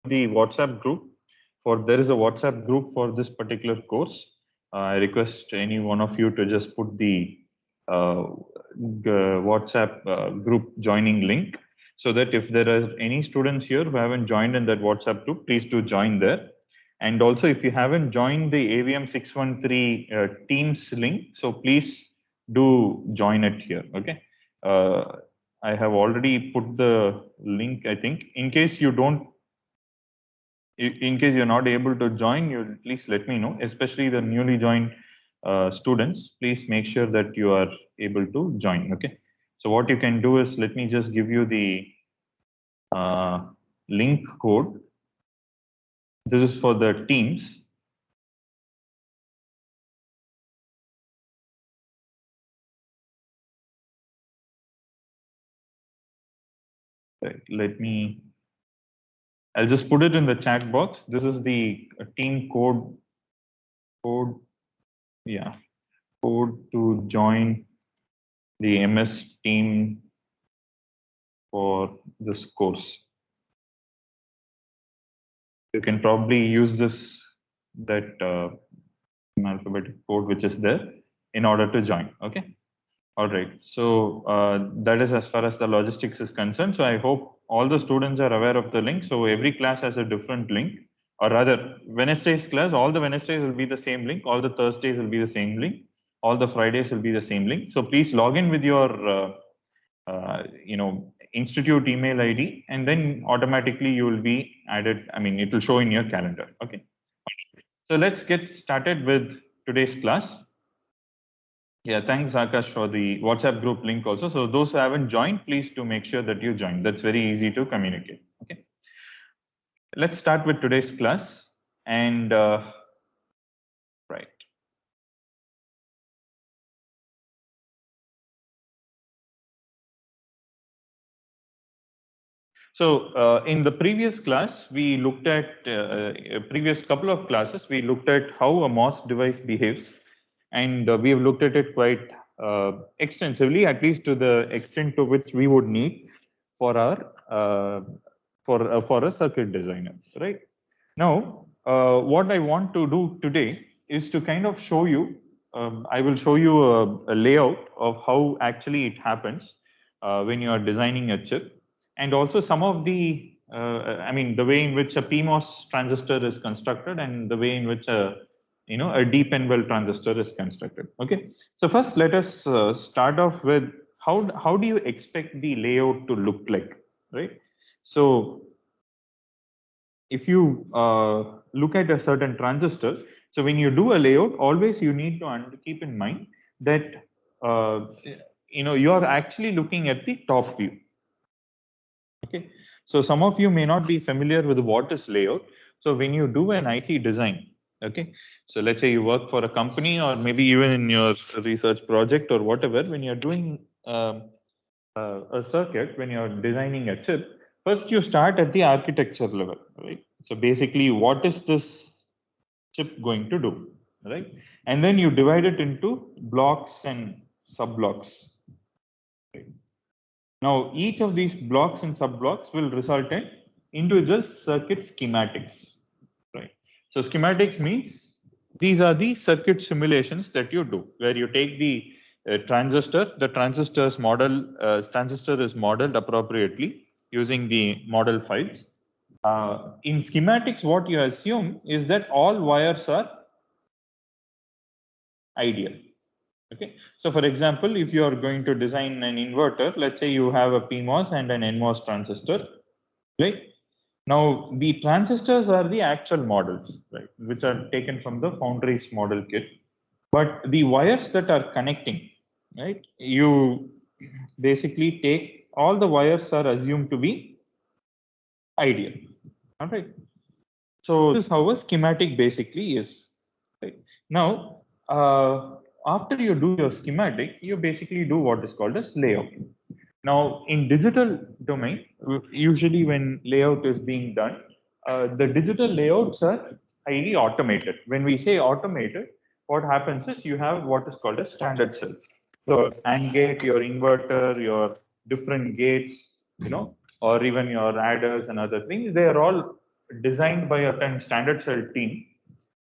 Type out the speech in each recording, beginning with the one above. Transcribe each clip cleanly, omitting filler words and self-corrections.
the WhatsApp group. There is a WhatsApp group for this particular course. I request any one of you to just put the WhatsApp group joining link, so that if there are any students here who haven't joined in that WhatsApp group, please do join there. And also, if you haven't joined the AVM 613 Teams link, so please do join it here. Okay. I have already put the link, I think. In case you're not able to join, you please let me know, especially the newly joined students. Please make sure that you are able to join. Okay. So what you can do is, let me just give you the link code. This is for the Teams. Right, I'll just put it in the chat box. This is the team code. Yeah, code to join the MS team for this course. You can probably use that alphabetic code which is there in order to join. Okay. All right. So that is as far as the logistics is concerned. So I hope all the students are aware of the link. So every class has a different link, or rather, Wednesday's class, all the Wednesdays will be the same link. All the Thursdays will be the same link. All the Fridays will be the same link. So please log in with your, institute email ID, and then automatically you will be added. I mean, it will show in your calendar. Okay. So let's get started with today's class. Yeah, thanks, Akash, for the WhatsApp group link also. So those who haven't joined, please do make sure that you join. That's very easy to communicate. Okay. Let's start with today's class. And right. So in the previous class, we looked at previous couple of classes. We looked at how a MOS device behaves, and we have looked at it quite extensively, at least to the extent to which we would need for our for a circuit designer. Right now, what I want to do today is to kind of show you. I will show you a layout of how actually it happens when you are designing a chip. And also some of the, the way in which a PMOS transistor is constructed, and the way in which a deep and well transistor is constructed. Okay, so first let us start off with how do you expect the layout to look like, right? So if you look at a certain transistor, so when you do a layout, always you need to keep in mind that you are actually looking at the top view. Okay, so some of you may not be familiar with what is layout. So when you do an IC design, okay, so let's say you work for a company, or maybe even in your research project or whatever, when you're doing a circuit, when you're designing a chip, first you start at the architecture level, right? So basically, what is this chip going to do, right? And then you divide it into blocks and sub-blocks. Right? Now, each of these blocks and sub-blocks will result in individual circuit schematics, right? So schematics means these are the circuit simulations that you do, where you take the transistor, the transistor is modeled appropriately using the model files. In schematics, what you assume is that all wires are ideal. Okay, so for example, if you are going to design an inverter, let's say you have a PMOS and an NMOS transistor, right? Now, the transistors are the actual models, right, which are taken from the Foundry's model kit. But the wires that are connecting, right, you basically take all the wires are assumed to be ideal. All right. So this is how a schematic basically is. Right. Now, after you do your schematic, you basically do what is called as layout. Now, in digital domain, usually when layout is being done, the digital layouts are highly automated. When we say automated, what happens is you have what is called as standard cells. So AND gate, your inverter, your different gates, or even your adders and other things, they are all designed by a standard cell team,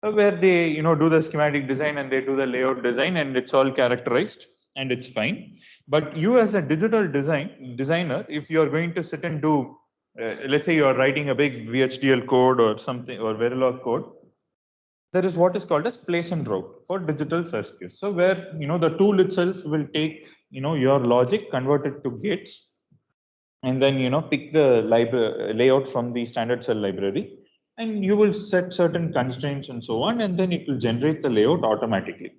where they do the schematic design and they do the layout design, and it's all characterized and it's fine. But you as a digital designer, if you are going to sit and do, let's say you are writing a big VHDL code or something, or Verilog code, there is what is called as place and route for digital circuits. So where the tool itself will take your logic, convert it to gates, and then pick the layout from the standard cell library, and you will set certain constraints and so on, and then it will generate the layout automatically.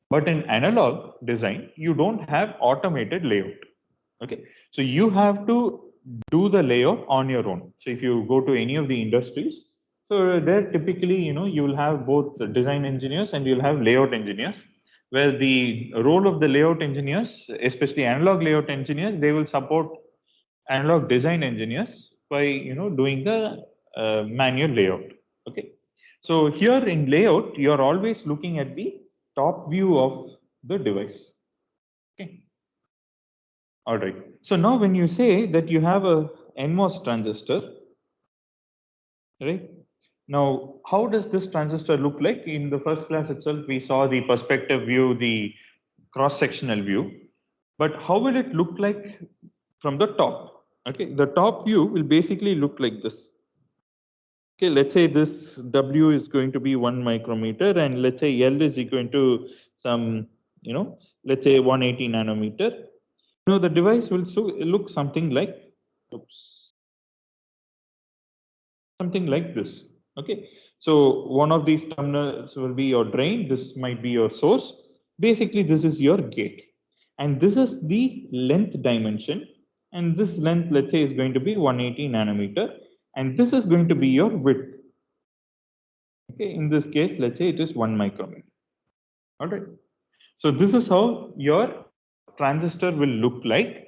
But in analog design, you don't have automated layout. Okay, so you have to do the layout on your own. So if you go to any of the industries, so there typically you will have both the design engineers and you'll have layout engineers, where the role of the layout engineers, especially analog layout engineers, they will support analog design engineers by doing the manual layout. Okay, so here in layout, you are always looking at the top view of the device. Okay, all right. So now when you say that you have a NMOS transistor, right? Now, how does this transistor look like? In the first class itself, we saw the perspective view, the cross-sectional view. But how will it look like from the top? Okay, the top view will basically look like this. Okay, let's say this W is going to be 1 micrometer, and let's say L is equal to some, let's say 180 nanometer. The device will look something like, something like this. Okay, so one of these terminals will be your drain. This might be your source. Basically, this is your gate, and this is the length dimension. And this length, let's say, is going to be 180 nanometer, and this is going to be your width. Okay, in this case, let's say it is 1 micrometer. All right. So this is how your transistor will look like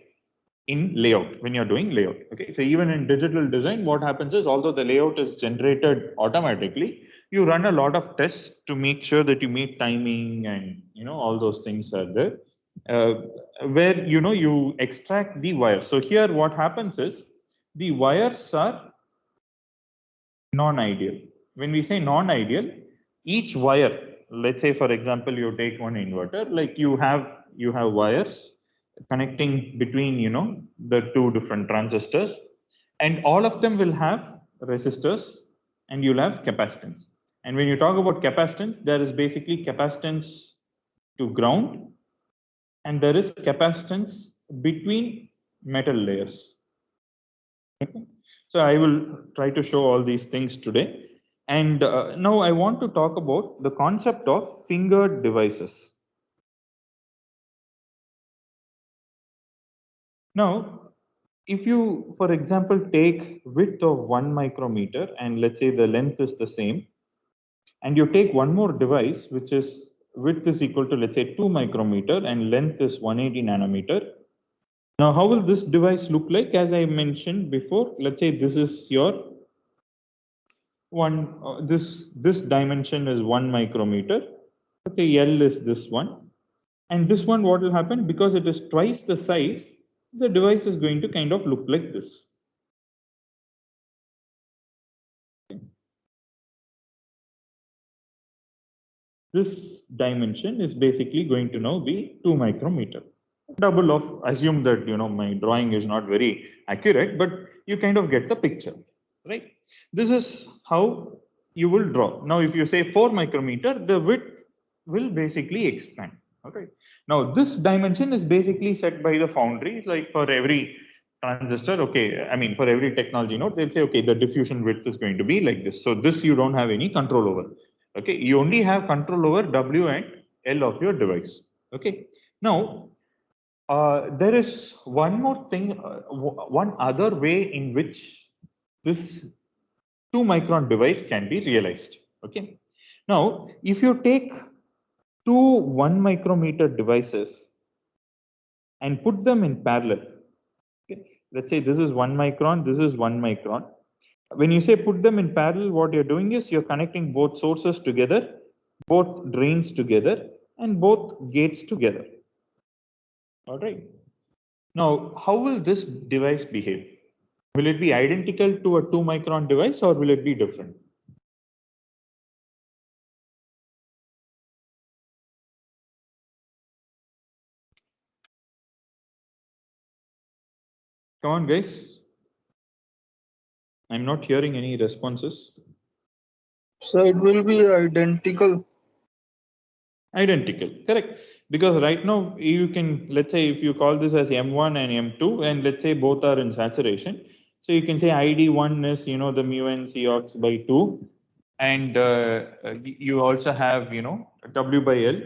in layout when you're doing layout. Okay, so even in digital design, what happens is, although the layout is generated automatically, you run a lot of tests to make sure that you meet timing and all those things are there. Where you extract the wires. So here what happens is the wires are non-ideal. When we say non-ideal, each wire, let's say for example, you take one inverter, like you have wires connecting between the two different transistors, and all of them will have resistors, and you'll have capacitance. And when you talk about capacitance, there is basically capacitance to ground, and there is capacitance between metal layers. Okay. So I will try to show all these things today. And now I want to talk about the concept of fingered devices. Now, if you, for example, take width of 1 micrometer, and let's say the length is the same, and you take one more device, which is width is equal to, let's say, 2 micrometer and length is 180 nanometer. Now, how will this device look like? As I mentioned before, let's say this is your this dimension is 1 micrometer. Okay, L is this one, and this one, what will happen, because it is twice the size, the device is going to kind of look like this. This dimension is basically going to now be 2 micrometer, double of, assume that my drawing is not very accurate, but you kind of get the picture, right? This is how you will draw. Now if you say 4 micrometer, the width will basically expand. Okay, now this dimension is basically set by the foundry, like for every transistor. Okay, I mean for every technology node, they'll say, okay, the diffusion width is going to be like this. So this you don't have any control over. Okay, you only have control over W and L of your device. Okay, now there is one more thing, one other way in which this 2 micron device can be realized. Okay, now if you take two 1 micrometer devices and put them in parallel, okay, let's say this is 1 micron, this is 1 micron. When you say put them in parallel, what you're doing is you're connecting both sources together, both drains together, and both gates together. All right. Now, how will this device behave? Will it be identical to a 2 micron device or will it be different? Come on, guys. I'm not hearing any responses. So it will be identical. Identical, correct. Because right now you can, let's say if you call this as M1 and M2, and let's say both are in saturation. So you can say ID1 is, the mu n Cox by 2. And you also have, W by L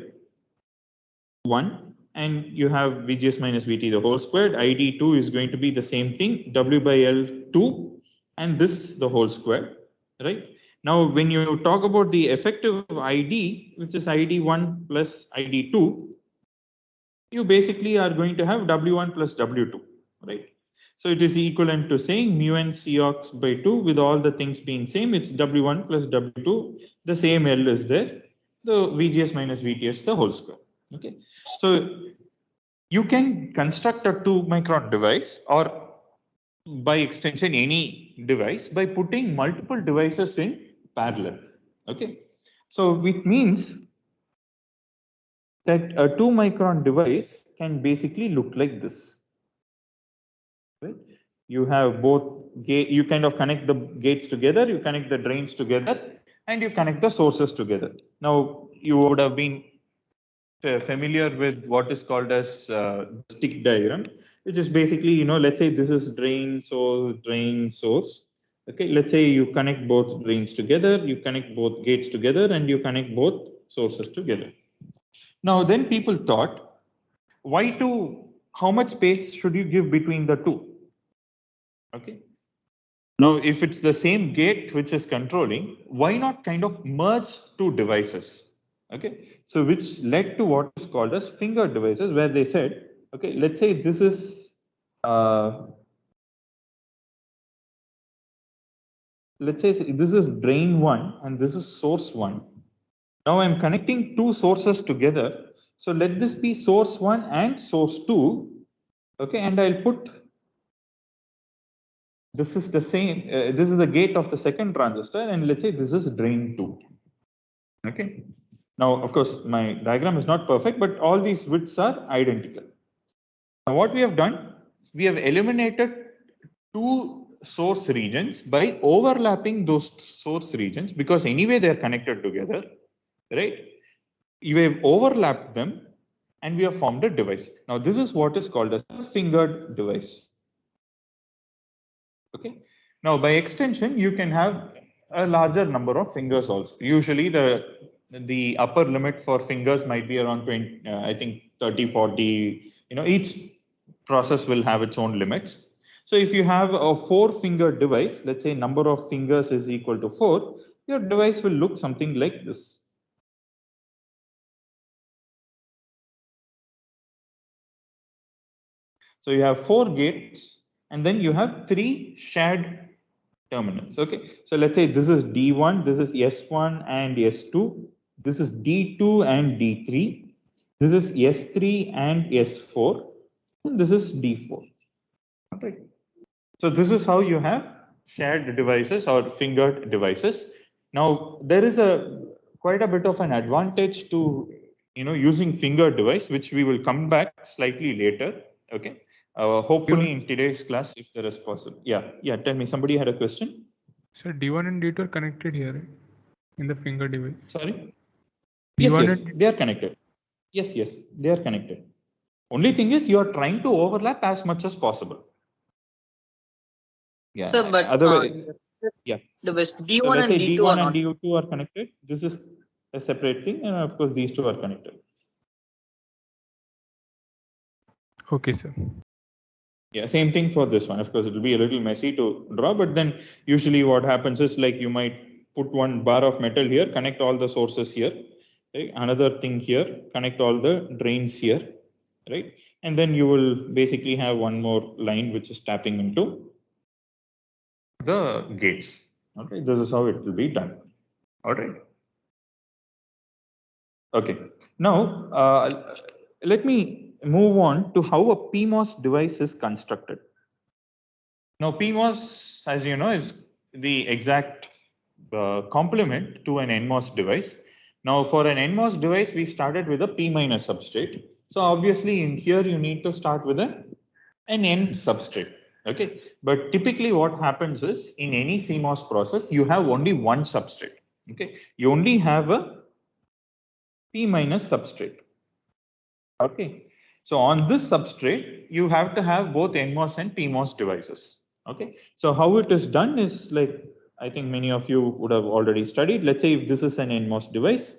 1. And you have VGS minus VT the whole squared. ID2 is going to be the same thing, W by L 2. And this the whole square, right? Now, when you talk about the effective ID, which is ID1 plus ID2, you basically are going to have W1 plus W2, right? So it is equivalent to saying mu n Cox by 2 with all the things being same. It's W1 plus W2. The same L is there. The VGS minus VTS the whole square. Okay. So you can construct a 2 micron device or by extension any device by putting multiple devices in parallel. Okay. So which means that a 2 micron device can basically look like this. Right? You have both gate, you kind of connect the gates together, you connect the drains together, and you connect the sources together. Now, you would have been familiar with what is called as stick diagram, which is basically, let's say this is drain, source. Okay, let's say you connect both drains together, you connect both gates together, and you connect both sources together. Now, then people thought, how much space should you give between the two? Okay. Now, if it's the same gate which is controlling, why not kind of merge two devices? Okay. So, which led to what is called as finger devices, where they said, okay, let's say this is, let's say this is drain 1 and this is source 1. Now I'm connecting two sources together. So let this be source 1 and source 2. Okay. And I'll put, this is the same, this is the gate of the second transistor, and let's say this is drain 2. Okay. Now, of course, my diagram is not perfect, but all these widths are identical. Now, what we have done, we have eliminated two source regions by overlapping those source regions, because anyway they are connected together, right? You have overlapped them and we have formed a device. Now, this is what is called as a fingered device. Okay. Now, by extension, you can have a larger number of fingers also. Usually, the upper limit for fingers might be around 20, I think 30, 40. Each process will have its own limits. So, if you have a 4-finger device, let's say number of fingers is equal to 4, your device will look something like this. So, you have 4 gates, and then you have 3 shared terminals. Okay, so let's say this is D1, this is S1 and S2, this is D2 and D3, this is S3 and S4, and this is D4. Okay, so this is how you have shared devices or fingered devices. Now there is quite a bit of an advantage to using fingered device, which we will come back slightly later. Okay, hopefully in today's class, if there is possible. Yeah. Tell me, somebody had a question. So D1 and D2 are connected here, right? In the finger device. Sorry? Yes, they are connected. Yes, they are connected. Only thing is you are trying to overlap as much as possible. Yeah. Sir, but otherwise, yeah. device D1 So let's and say D2 D1 are and not. D2 are connected. This is a separate thing, and of course these two are connected. Okay, sir. Yeah, same thing for this one. Of course, it will be a little messy to draw, but then usually what happens is like you might put one bar of metal here, connect all the sources here, right? Another thing here, connect all the drains here, right? And then you will basically have one more line which is tapping into the gates. Okay, this is how it will be done. All right. Okay. Now, let me move on to how a PMOS device is constructed. Now, PMOS, as you know, is the exact complement to an NMOS device. Now, for an NMOS device, we started with a P minus substrate. So obviously, in here you need to start with an N substrate. Okay, but typically what happens is in any CMOS process, you have only one substrate. Okay, you only have a P minus substrate. Okay, so on this substrate, you have to have both NMOS and PMOS devices. Okay, so how it is done is like, I think many of you would have already studied. Let's say if this is an NMOS device,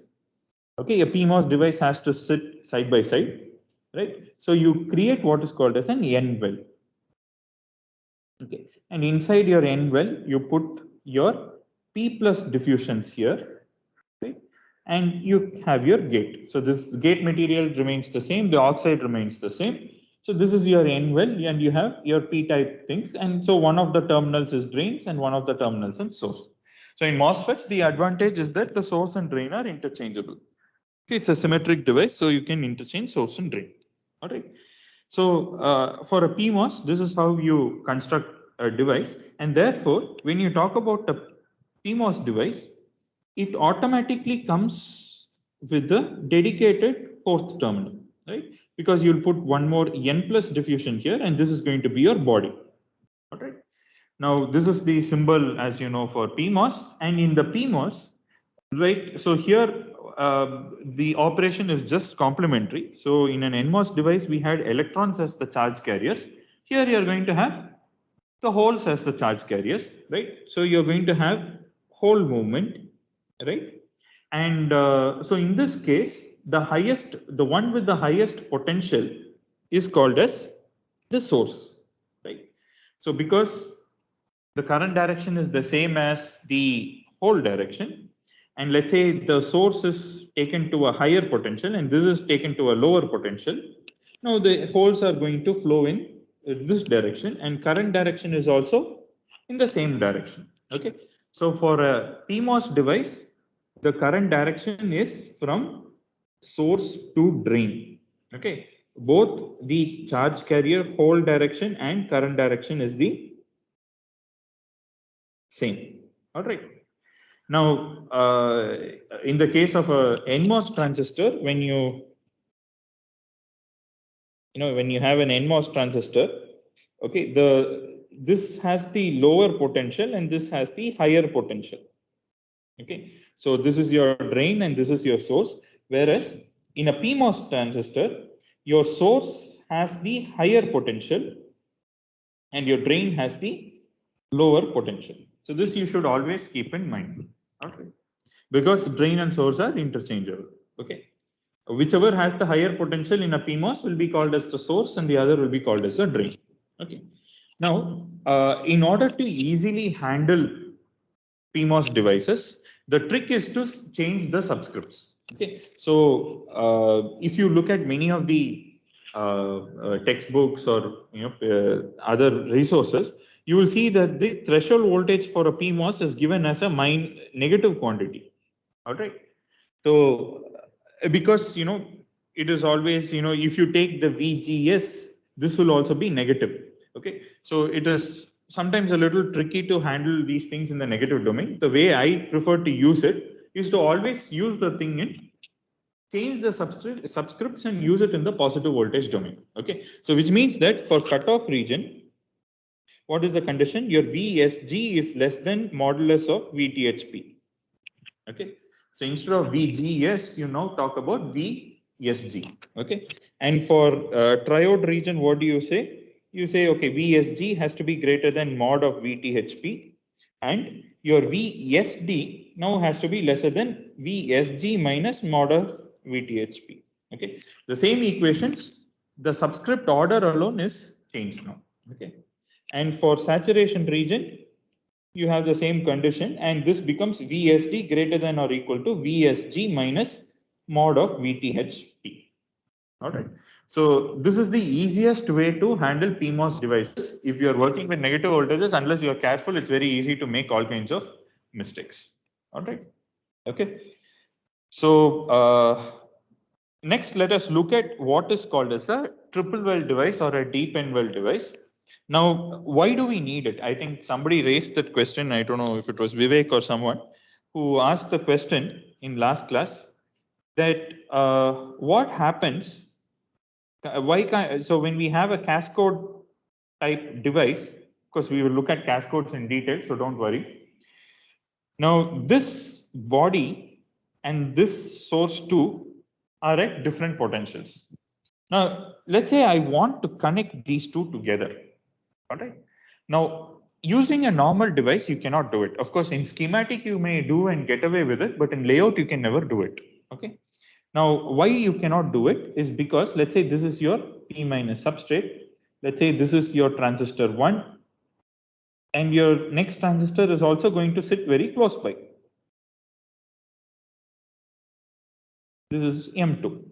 okay, a PMOS device has to sit side by side, right? So you create what is called as an N well. Okay, and inside your N well, you put your P plus diffusions here, right? And you have your gate. So this gate material remains the same, the oxide remains the same. So this is your N well, and you have your P type things. And so one of the terminals is drains and one of the terminals is source. So in MOSFETs, the advantage is that the source and drain are interchangeable. Okay, it's a symmetric device, so you can interchange source and drain. All right. So for a PMOS, this is how you construct a device. And therefore, when you talk about a PMOS device, it automatically comes with the dedicated fourth terminal, right? Because you'll put one more N plus diffusion here, and this is going to be your body. All right. Now, this is the symbol, as you know, for PMOS. And in the PMOS, right, so here the operation is just complementary. So in an NMOS device, we had electrons as the charge carriers. Here you are going to have the holes as the charge carriers, right? So you're going to have hole movement, right? And so in this case, the one with the highest potential is called as the source, right? So because the current direction is the same as the hole direction, and let's say the source is taken to a higher potential and this is taken to a lower potential, now the holes are going to flow in this direction, and current direction is also in the same direction. Okay, so for a PMOS device, the current direction is from source to drain. Okay, both the charge carrier hole direction and current direction is the same. All right. Now, in the case of a NMOS transistor, when you have an NMOS transistor, okay, this has the lower potential and this has the higher potential. Okay, so this is your drain and this is your source. Whereas in a PMOS transistor, your source has the higher potential and your drain has the lower potential. So this you should always keep in mind. Okay, because drain and source are interchangeable. Okay, whichever has the higher potential in a PMOS will be called as the source and the other will be called as a drain. Okay, now in order to easily handle PMOS devices, the trick is to change the subscripts. Okay, so if you look at many of the textbooks or other resources, you will see that the threshold voltage for a PMOS is given as a negative quantity. All right. So because it is always if you take the VGS, this will also be negative. Okay. So it is sometimes a little tricky to handle these things in the negative domain. The way I prefer to use it is to always use the thing in change the subscripts and use it in the positive voltage domain. Okay. So which means that for cutoff region, what is the condition? Your VSG is less than modulus of VTHP. Okay. So instead of VGS, you now talk about VSG. Okay. And for triode region, what do you say? You say, okay, VSG has to be greater than mod of VTHP, and your VSD now has to be lesser than VSG minus mod of VTHP. Okay. The same equations, the subscript order alone is changed now. Okay. And for saturation region, you have the same condition, and this becomes VSD greater than or equal to VSG minus mod of VTHP. All right. So this is the easiest way to handle PMOS devices. If you are working with negative voltages, unless you are careful, it's very easy to make all kinds of mistakes. All right. Okay. So next, let us look at what is called as a triple well device or a deep end well device. Now, why do we need it? I think somebody raised that question. I don't know if it was Vivek or someone who asked the question in last class that what happens, so when we have a cascode type device, because we will look at cascodes in detail, so don't worry. Now, this body and this source 2 are at different potentials. Now, let's say I want to connect these two together. All right. Now, using a normal device, you cannot do it. Of course, in schematic, you may do and get away with it, but in layout, you can never do it. Okay. Now, why you cannot do it is because, let's say this is your P minus substrate. Let's say this is your transistor 1. And your next transistor is also going to sit very close by. This is M2.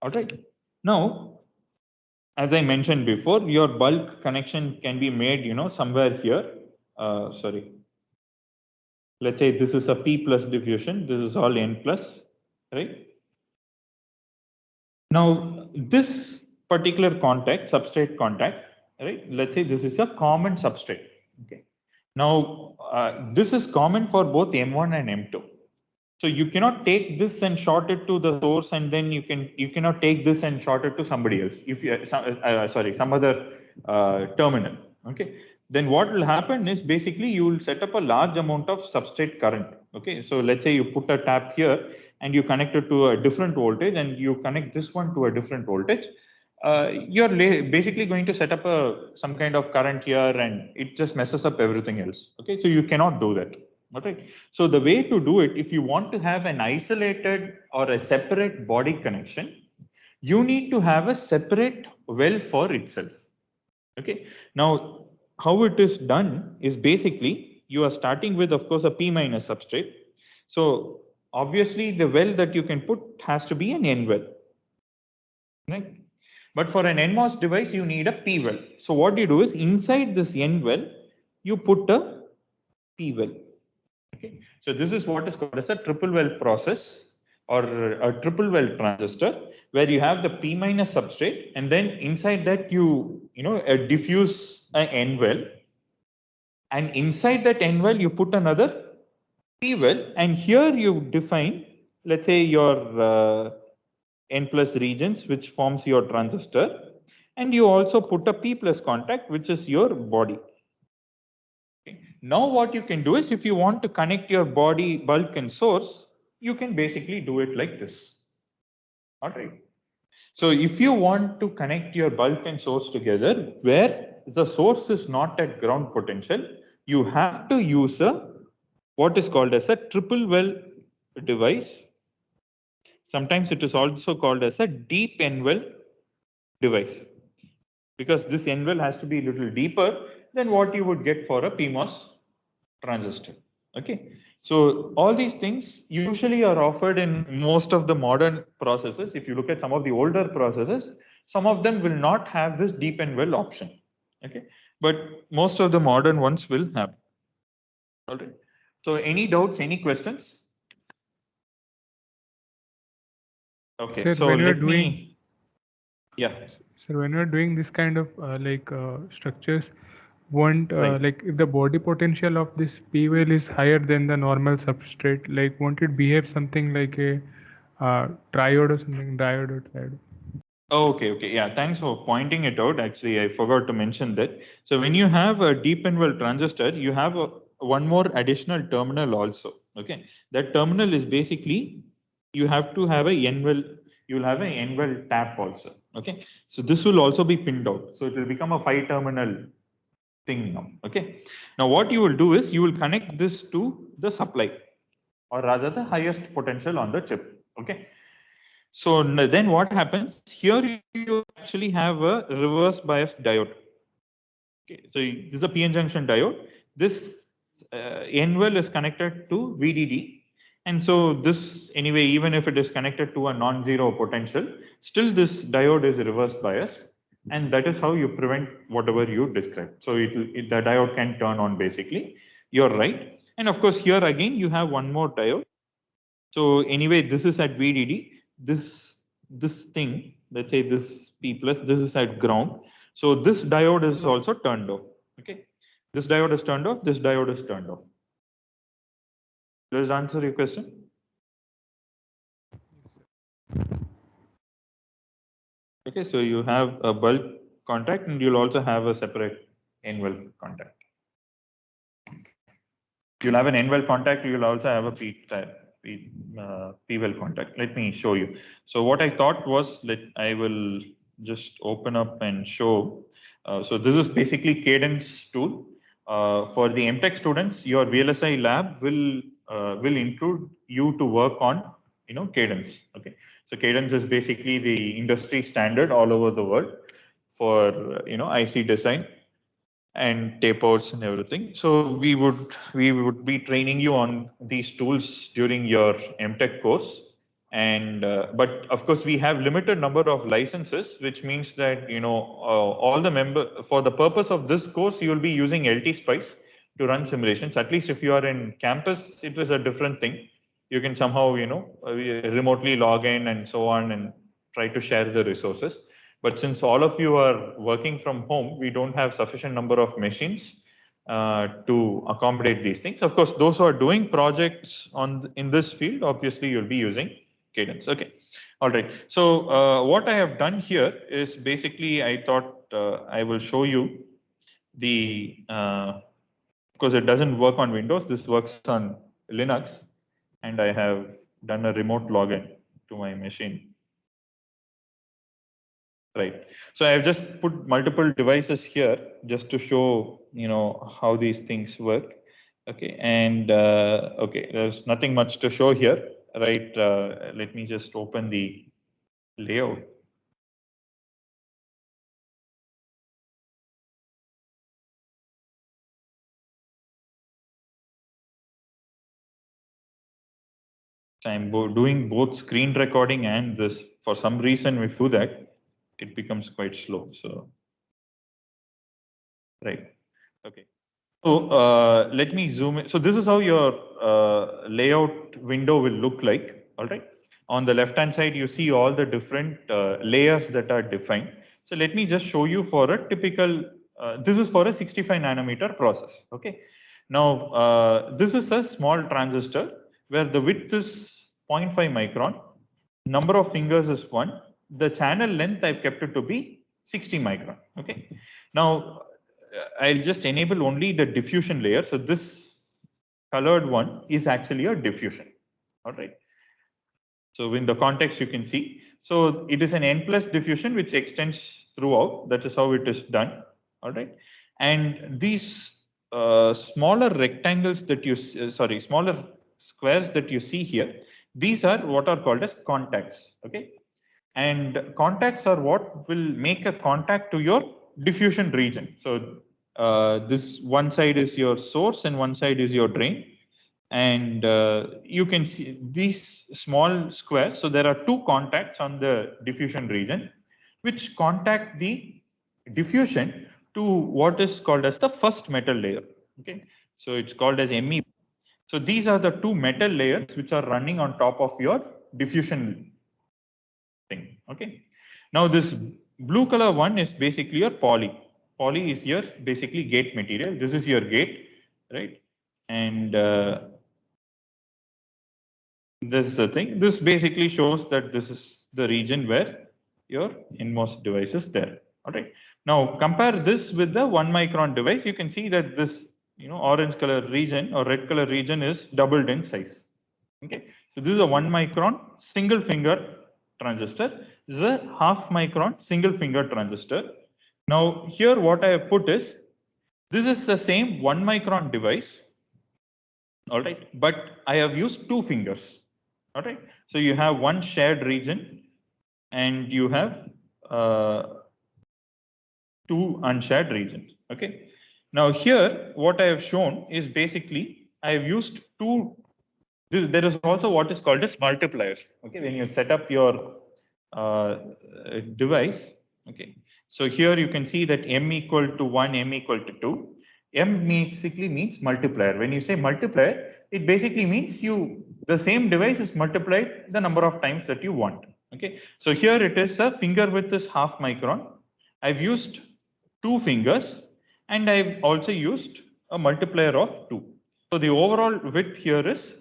All right. Now, as I mentioned before, your bulk connection can be made, somewhere here. Sorry. Let's say this is a P plus diffusion. This is all N plus, right? Now, this particular contact, substrate contact, right? Let's say this is a common substrate. Okay. Now, this is common for both M1 and M2. So you cannot take this and short it to the source, and then you cannot take this and short it to somebody else. If you some other terminal. Okay. Then what will happen is basically you will set up a large amount of substrate current. Okay. So let's say you put a tap here and you connect it to a different voltage, and you connect this one to a different voltage. You're basically going to set up some kind of current here, and it just messes up everything else. Okay. So you cannot do that. Okay. So the way to do it, if you want to have an isolated or a separate body connection, you need to have a separate well for itself. Okay. Now, how it is done is basically you are starting with, of course, a P minus substrate. So obviously the well that you can put has to be an N well. Right? But for an NMOS device, you need a P well. So what you do is inside this N well, you put a P well. Okay. So this is what is called as a triple well process or a triple well transistor, where you have the P minus substrate, and then inside that you diffuse an N well, and inside that N well you put another P well, and here you define, let's say, your N plus regions, which forms your transistor, and you also put a P plus contact, which is your body. Okay. Now what you can do is, if you want to connect your body, bulk and source, you can basically do it like this. All right. So if you want to connect your bulk and source together, where the source is not at ground potential, you have to use what is called as a triple well device. Sometimes it is also called as a deep N well device, because this N well has to be a little deeper than what you would get for a PMOS transistor. Okay. So all these things usually are offered in most of the modern processes. If you look at some of the older processes, some of them will not have this deep N well option. Okay. But most of the modern ones will have. All right. So any doubts, any questions? Okay. Sir, so when you're let doing, me, yeah. So when you're doing this kind of structures, won't Right. like if the body potential of this P well is higher than the normal substrate, like won't it behave something like a triode or something, diode or triode? Okay, okay. Yeah, thanks for pointing it out. Actually, I forgot to mention that. So when you have a deep N well transistor, you have one more additional terminal also. Okay, that terminal is basically, you have to have a N well, you will have a N well tap also. Okay, so this will also be pinned out. So it will become a 5-terminal thing now. Okay, now what you will do is you will connect this to the supply, or rather the highest potential on the chip. Okay. So then what happens here? You actually have a reverse bias diode. Okay, so this is a PN junction diode. This N well is connected to VDD, and so this, anyway, even if it is connected to a non-zero potential, still this diode is reverse biased, and that is how you prevent whatever you described. So the diode can turn on basically. You're right, and of course here again you have one more diode. So anyway, this is at VDD. This thing, let's say this P plus, this is at ground. So this diode is also turned off. Okay, this diode is turned off. This diode is turned off. Does that answer your question? Okay, so you have a bulk contact and you'll also have a separate N-well contact. You'll have an N-well contact, you'll also have a P-well contact. Let me show you. So what I thought was, I will just open up and show. So this is basically Cadence tool. For the MTech students, your VLSI lab will include you to work on Cadence. Okay, so Cadence is basically the industry standard all over the world for IC design and tape outs and everything. So we would be training you on these tools during your MTech course. And but of course we have limited number of licenses, which means that all the for the purpose of this course you'll be using LTSpice to run simulations. At least if you are in campus, it was a different thing. You can somehow remotely log in and so on and try to share the resources. But since all of you are working from home, we don't have sufficient number of machines to accommodate these things. Of course, those who are doing projects in this field, obviously you'll be using Cadence. Okay, all right. So what I have done here is basically I thought I will show you the because it doesn't work on Windows. This works on Linux, and I have done a remote login to my machine. Right. So I've just put multiple devices here just to show, how these things work. Okay. And okay, there's nothing much to show here, right? Let me just open the layout. So I'm doing both screen recording and this. For some reason, we do that, it becomes quite slow. So, right. Okay. So let me zoom in. So this is how your layout window will look like. All right. On the left hand side, you see all the different layers that are defined. So let me just show you for a typical. This is for a 65 nanometer process. Okay. Now this is a small transistor where the width is 0.5 micron. Number of fingers is 1. The channel length I've kept it to be 60 micron. Okay. Now I'll just enable only the diffusion layer. So this colored one is actually a diffusion. All right. So in the context you can see. So it is an N plus diffusion which extends throughout. That is how it is done. All right. And these smaller rectangles that you smaller squares that you see here, these are what are called as contacts. Okay. And contacts are what will make a contact to your diffusion region. So this one side is your source and one side is your drain. And you can see these small squares. So there are two contacts on the diffusion region, which contact the diffusion to what is called as the first metal layer. Okay, so it's called as ME. So these are the two metal layers which are running on top of your diffusion thing. Okay. Now this blue color one is basically your poly. Poly is your basically gate material. This is your gate, right? And this is the thing. This basically shows that this is the region where your InMOS device is there. All right. Now compare this with the 1 micron device. You can see that this orange color region or red color region is doubled in size. Okay. So this is a 1 micron single finger transistor. This is a half micron single finger transistor. Now here what I have put is this is the same 1 micron device. All right, but I have used 2 fingers. All right, so you have one shared region and you have 2 unshared regions. Okay, now here what I have shown is basically I have used 2. There is also what is called as multipliers. Okay, when you set up your device. Okay, so here you can see that m equal to 1, m equal to 2. M basically means multiplier. When you say multiplier, it basically means the same device is multiplied the number of times that you want. Okay, so here it is a finger width is half micron. I've used 2 fingers, and I've also used a multiplier of 2. So the overall width here is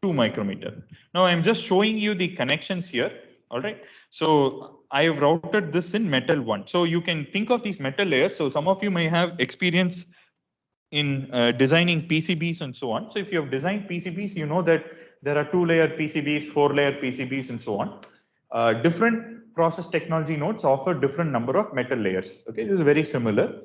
2 micrometer. Now I'm just showing you the connections here. All right. So I've routed this in metal 1. So you can think of these metal layers. So some of you may have experience in designing PCBs and so on. So if you have designed PCBs, you know that there are 2-layer PCBs, 4-layer PCBs, and so on. Different process technology nodes offer different number of metal layers. Okay, this is very similar.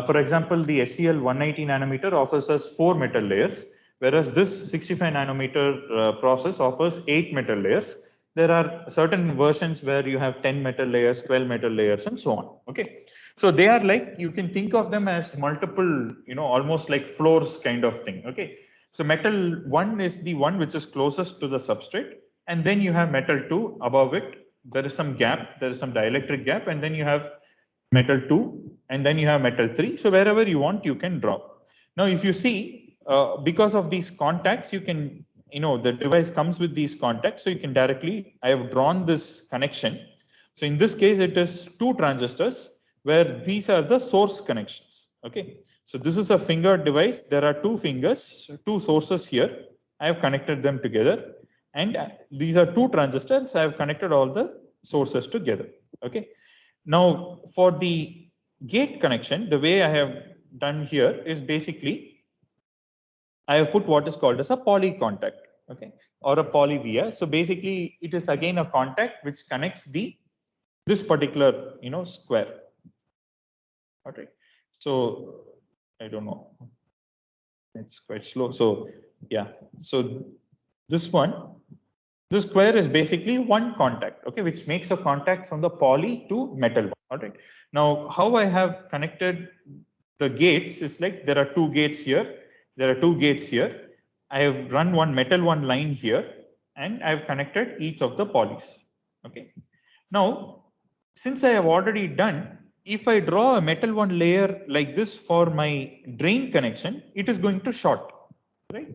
For example, the SCL 190 nanometer offers us 4 metal layers, whereas this 65 nanometer process offers 8 metal layers. There are certain versions where you have 10 metal layers, 12 metal layers, and so on. Okay, so they are like, you can think of them as multiple, almost like floors kind of thing. Okay, so metal 1 is the one which is closest to the substrate, and then you have metal 2 above it. There is some gap, there is some dielectric gap, and then you have metal 2, and then you have metal 3. So wherever you want, you can drop. Now, if you see, because of these contacts, you can, the device comes with these contacts, so you can directly, I have drawn this connection. So in this case, it is 2 transistors where these are the source connections. Okay, so this is a finger device. There are 2 fingers, 2 sources here. I have connected them together, and these are 2 transistors. I have connected all the sources together. Okay, now for the gate connection, the way I have done here is basically I have put what is called as a poly contact, okay, or a poly via. So basically, it is again a contact which connects this particular square. All right. So I don't know. It's quite slow. So yeah. So this square is basically one contact, okay, which makes a contact from the poly to metal one. All right. Now, how I have connected the gates is like there are 2 gates here. There are 2 gates here. I have run one metal 1 line here, and I have connected each of the polys. Okay. Now, since I have already done, if I draw a metal 1 layer like this for my drain connection, it is going to short, right?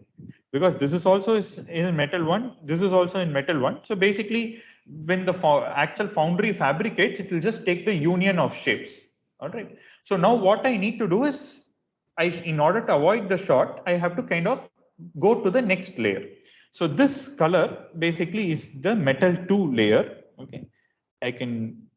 Because this is also in metal 1, this is also in metal 1. So basically, when the actual foundry fabricates, it will just take the union of shapes. All right. So now what I need to do is, in order to avoid the short, I have to kind of go to the next layer. So this color basically is the metal 2 layer. Okay. I can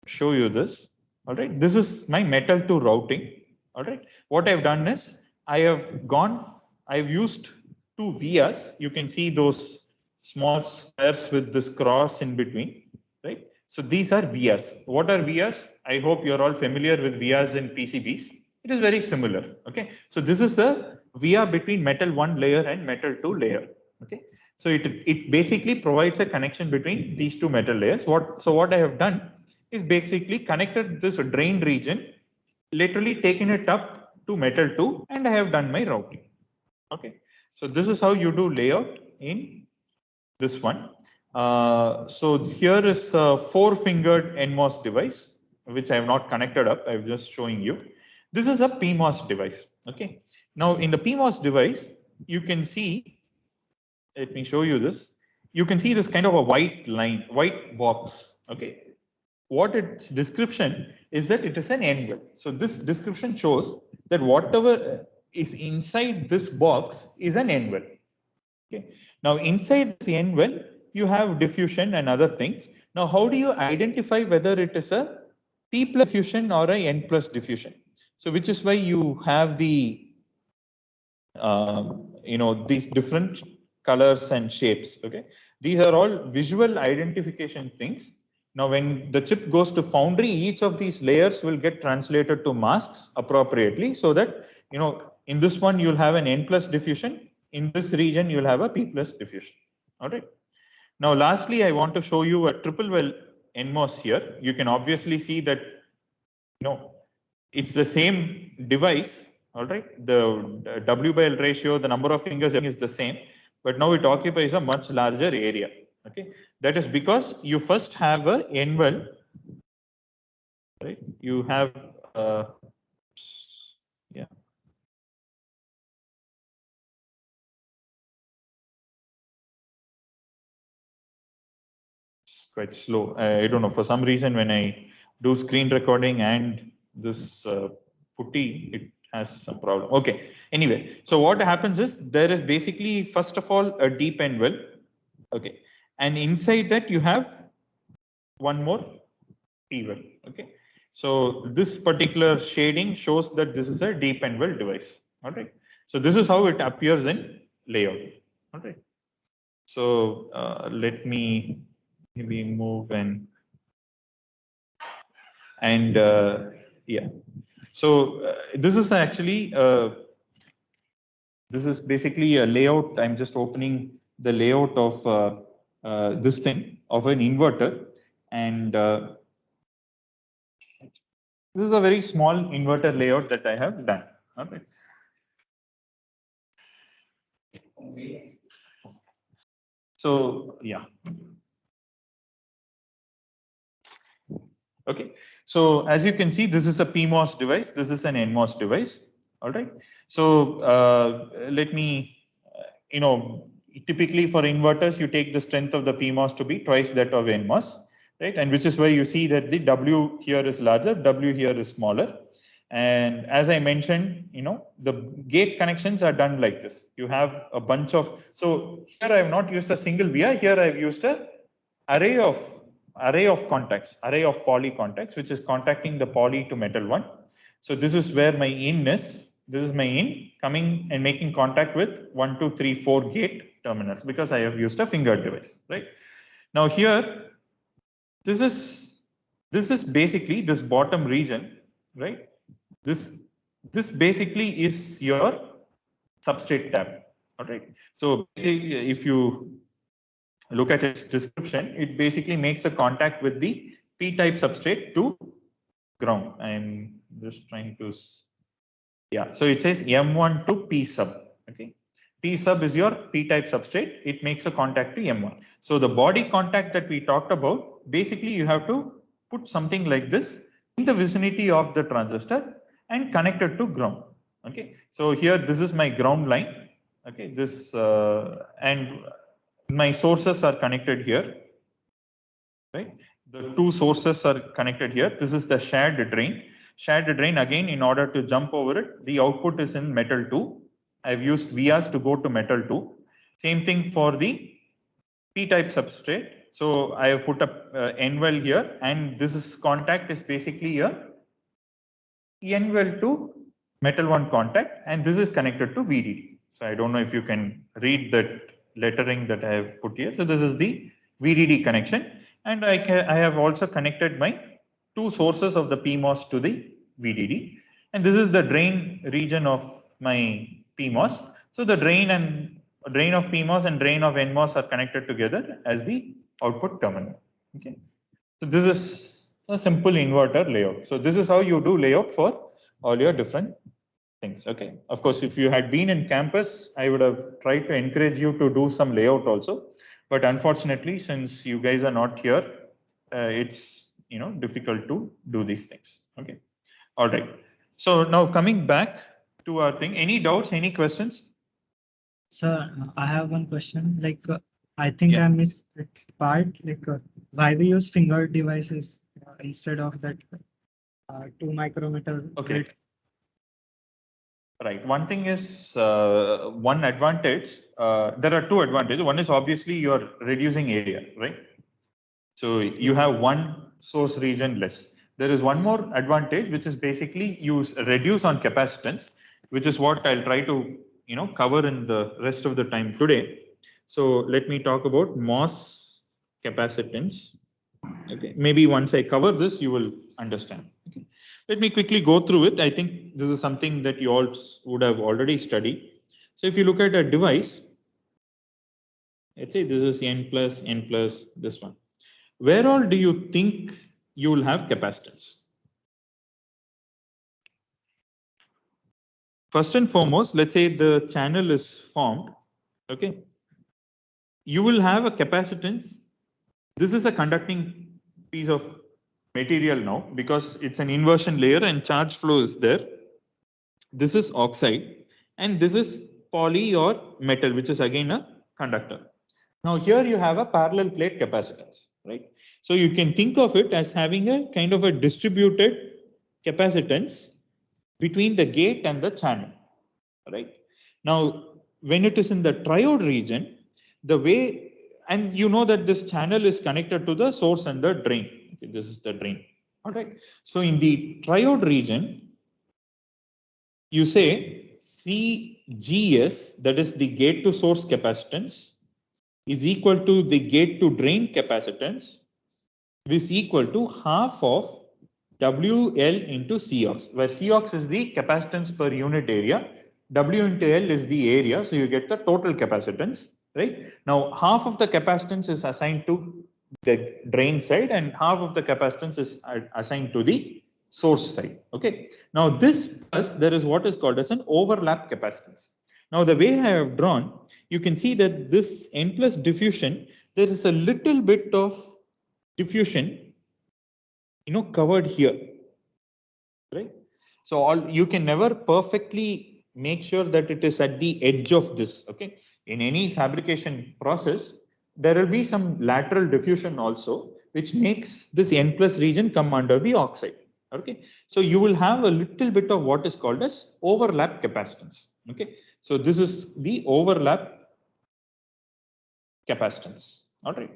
show you this. All right. This is my metal 2 routing. All right. What I've done is I've used 2 vias. You can see those small squares with this cross in between, right? So these are vias. What are vias? I hope you're all familiar with vias in PCBs. It is very similar. Okay. So this is the via between metal 1 layer and metal 2 layer. Okay. So it basically provides a connection between these 2 metal layers. So what I have done is basically connected this drain region, literally taken it up to metal 2, and I have done my routing. Okay, so this is how you do layout in this one. So here is a 4-fingered NMOS device, which I have not connected up. I'm just showing you. This is a PMOS device. Okay, now in the PMOS device, you can see, let me show you this. You can see this kind of a white box. Okay, what its description is that it is an N well. So this description shows that whatever is inside this box is an N well. Okay. Now inside this N well, you have diffusion and other things. Now, how do you identify whether it is a P plus diffusion or a N plus diffusion? So which is why you have the these different colors and shapes. Okay, these are all visual identification things. Now, when the chip goes to foundry, each of these layers will get translated to masks appropriately, so that in this one you'll have an N plus diffusion. In this region, you'll have a P plus diffusion. All right. Now, lastly, I want to show you a triple well NMOS here. You can obviously see that it's the same device. All right, the W by L ratio, the number of fingers is the same, but now it occupies a much larger area. Okay, that is because you first have a N well, right? You have yeah. It's quite slow. I don't know, for some reason when I do screen recording and this putty, it has some problem. Okay. Anyway, so what happens is there is basically, first of all, a deep end well. Okay. And inside that you have one more P well. Okay. So this particular shading shows that this is a deep end well device. All right. So this is how it appears in layout. All right. So let me maybe move and yeah. So this is actually this is basically a layout. I'm just opening the layout of this thing of an inverter, and this is a very small inverter layout that I have done. Okay. So yeah. Okay. So as you can see, this is a PMOS device. This is an NMOS device. All right. So let me, typically for inverters, you take the strength of the PMOS to be twice that of NMOS, right? And which is why you see that the W here is larger, W here is smaller. And as I mentioned, the gate connections are done like this. You have a bunch of, so here I have not used a single via, here I have used a array of contacts, array of poly contacts, which is contacting the poly to metal one. So this is where my in is. This is my in coming and making contact with 1, 2, 3, 4 gate terminals because I have used a fingered device, right? Now here, this is basically this bottom region, right? This basically is your substrate tab. All right. So if you look at its description, it basically makes a contact with the P-type substrate to ground. I'm just trying to, yeah. So it says M1 to P sub. Okay. P sub is your P-type substrate. It makes a contact to M1. So the body contact that we talked about, basically you have to put something like this in the vicinity of the transistor and connect it to ground. Okay. So here, this is my ground line. Okay. This and my sources are connected here, right? The two sources are connected here. This is the shared drain. Shared drain, again, in order to jump over it, the output is in metal 2. I've used vias to go to metal 2. Same thing for the P-type substrate. So I have put a N-well here, and this is contact is basically a N-well to metal 1 contact, and this is connected to VDD. So I don't know if you can read that lettering that I have put here. So this is the VDD connection, and I have also connected my two sources of the PMOS to the VDD, and this is the drain region of my PMOS. So the drain of PMOS and drain of NMOS are connected together as the output terminal. Okay, so this is a simple inverter layout. So this is how you do layout for all your different things. Okay. Of course, if you had been in campus, I would have tried to encourage you to do some layout also. But unfortunately, since you guys are not here, it's difficult to do these things. Okay. All right. So now coming back to our thing, any doubts, any questions? Sir, I have one question. I think Yeah. I missed that part. Why we use finger devices instead of that 2 micrometer? Okay. Right. One thing is one advantage. There are two advantages. One is obviously you're reducing area, right? So you have one source region less. There is one more advantage, which is basically you reduce on capacitance, which is what I'll try to cover in the rest of the time today. So let me talk about MOS capacitance. Okay. Maybe once I cover this, you will understand. Okay. Let me quickly go through it. I think this is something that you all would have already studied. So if you look at a device, let's say this is N plus, this one. Where all do you think you will have capacitance? First and foremost, let's say the channel is formed. Okay. You will have a capacitance. This is a conducting piece of material now because it's an inversion layer and charge flow is there. This is oxide and this is poly or metal, which is again a conductor. Now here you have a parallel plate capacitance, right? So you can think of it as having a kind of a distributed capacitance between the gate and the channel, right? Now, when it is in the triode region, the way, and you know that this channel is connected to the source and the drain. Okay, this is the drain. All right. So in the triode region, you say CGS, that is the gate to source capacitance, is equal to the gate to drain capacitance, is equal to half of WL into Cox, where Cox is the capacitance per unit area, W into L is the area, so you get the total capacitance, right? Now, half of the capacitance is assigned to the drain side and half of the capacitance is assigned to the source side, okay? Now, this plus, there is what is called as an overlap capacitance. Now, the way I have drawn, you can see that this N plus diffusion, there is a little bit of diffusion, covered here, right? So you can never perfectly make sure that it is at the edge of this, okay? In any fabrication process, there will be some lateral diffusion also, which makes this N plus region come under the oxide, okay? So you will have a little bit of what is called as overlap capacitance, okay? So this is the overlap capacitance, all right?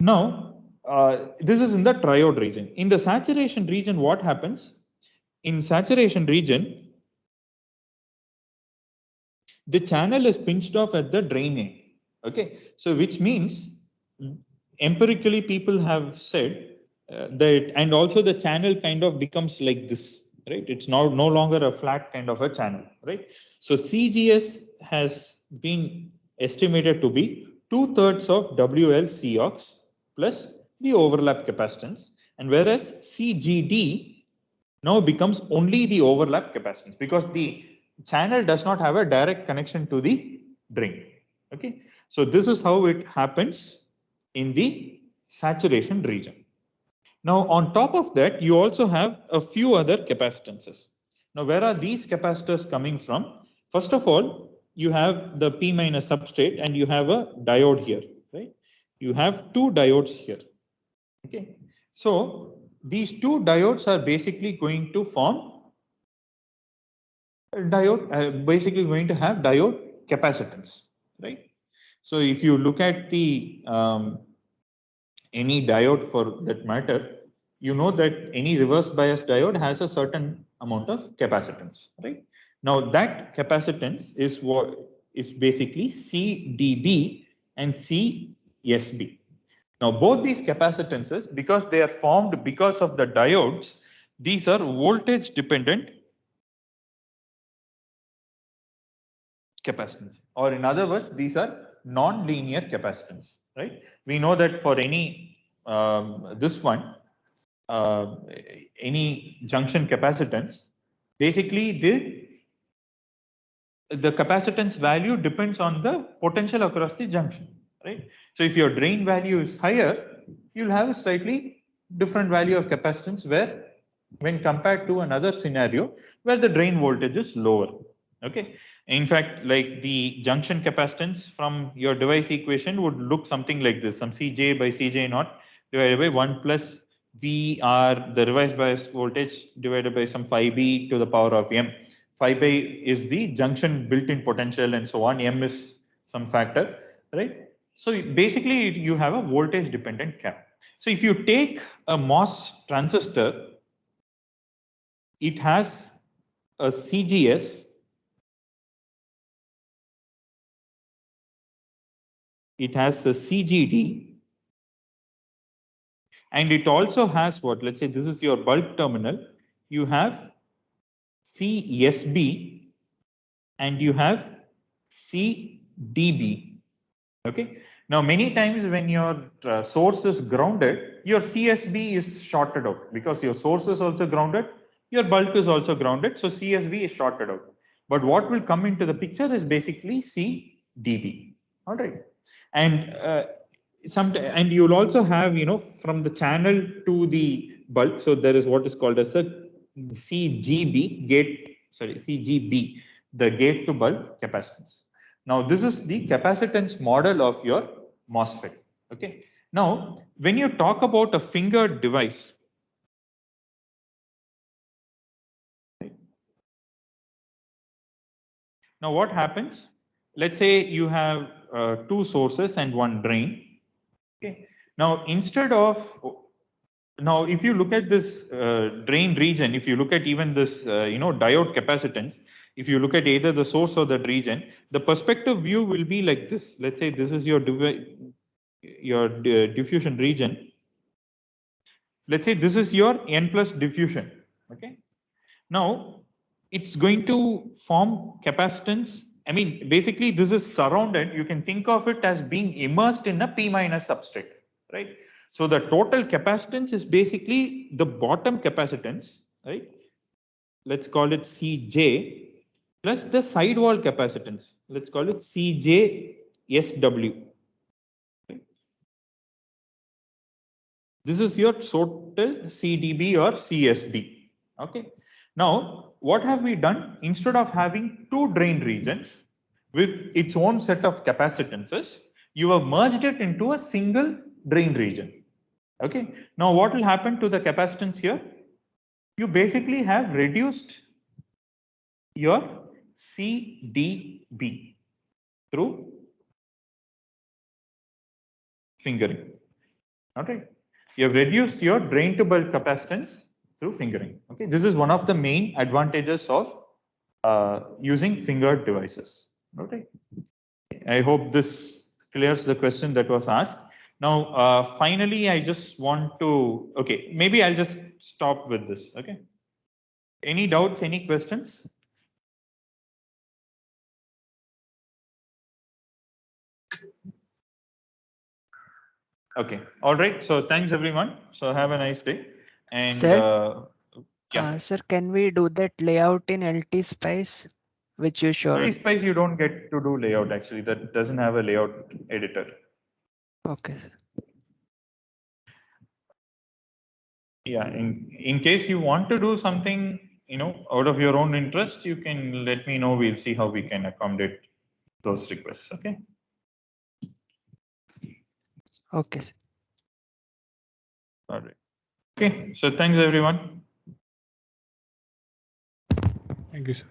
Now, this is in the triode region. In the saturation region, what happens? In saturation region, the channel is pinched off at the drain end. Okay, so which means empirically people have said that, and also the channel kind of becomes like this, right? It's now no longer a flat kind of a channel, right? So CGS has been estimated to be 2/3 of WL Cox plus the overlap capacitance, and whereas CGD now becomes only the overlap capacitance because the channel does not have a direct connection to the drain. Okay, so this is how it happens in the saturation region. Now, on top of that, you also have a few other capacitances. Now, where are these capacitors coming from? First of all, you have the P minus substrate and you have a diode here, right? You have two diodes here. Okay, so these two diodes are basically going to form a diode, basically going to have diode capacitance, right? So if you look at the any diode for that matter, you know that any reverse bias diode has a certain amount of capacitance, right? Now that capacitance is what is basically CDB and CSB. Now both these capacitances, because they are formed because of the diodes, these are voltage dependent capacitance, or in other words, these are non-linear capacitance, right? We know that for any this one, any junction capacitance, basically the capacitance value depends on the potential across the junction, right? So if your drain value is higher, you'll have a slightly different value of capacitance where when compared to another scenario where the drain voltage is lower. Okay. In fact, like the junction capacitance from your device equation would look something like this, some Cj by Cj naught divided by 1 plus VR, the revised bias voltage, divided by some phi b to the power of m. Phi by is the junction built-in potential and so on. M is some factor, right? So basically you have a voltage dependent cap. So if you take a MOS transistor, it has a CGS, it has a CGD, and it also has what, let's say this is your bulk terminal, you have CSB and you have CDB. Okay. Now, many times when your source is grounded, your CSB is shorted out because your source is also grounded, your bulk is also grounded. So CSB is shorted out. But what will come into the picture is basically CDB. All right. And and you'll also have, from the channel to the bulk. So there is what is called as a CGB CGB, the gate to bulk capacitance. Now, this is the capacitance model of your MOSFET. Okay. Now, when you talk about a fingered device, now what happens? Let's say you have two sources and one drain. Okay. Now, instead of now, if you look at this drain region, if you look at even this, diode capacitance, if you look at either the source or the region, the perspective view will be like this. Let's say this is your diffusion region. Let's say this is your N plus diffusion. Okay. Now, it's going to form capacitance. I mean, basically, this is surrounded. You can think of it as being immersed in a P minus substrate, right? So the total capacitance is basically the bottom capacitance, right? Let's call it Cj plus the sidewall capacitance. Let's call it CjSW. This is your total CdB or CSD. Okay. Now, what have we done? Instead of having two drain regions with its own set of capacitances, you have merged it into a single drain region. Okay. Now, what will happen to the capacitance here? You basically have reduced your CdB through fingering. Okay. You have reduced your drain to bulk capacitance through fingering. Okay. This is one of the main advantages of using fingered devices. Okay. I hope this clears the question that was asked. Now, finally, I just want to, okay, maybe I'll just stop with this. Okay. Any doubts, any questions? Okay. All right. So thanks, everyone. So have a nice day. And Sir? yeah. Sir, can we do that layout in LT Spice, which you showed? Spice, you don't get to do layout actually. That doesn't have a layout editor. Okay, sir. Yeah. In case you want to do something, out of your own interest, you can let me know. We'll see how we can accommodate those requests. Okay. Okay, sir. All right. Okay. So thanks, everyone. Thank you, sir.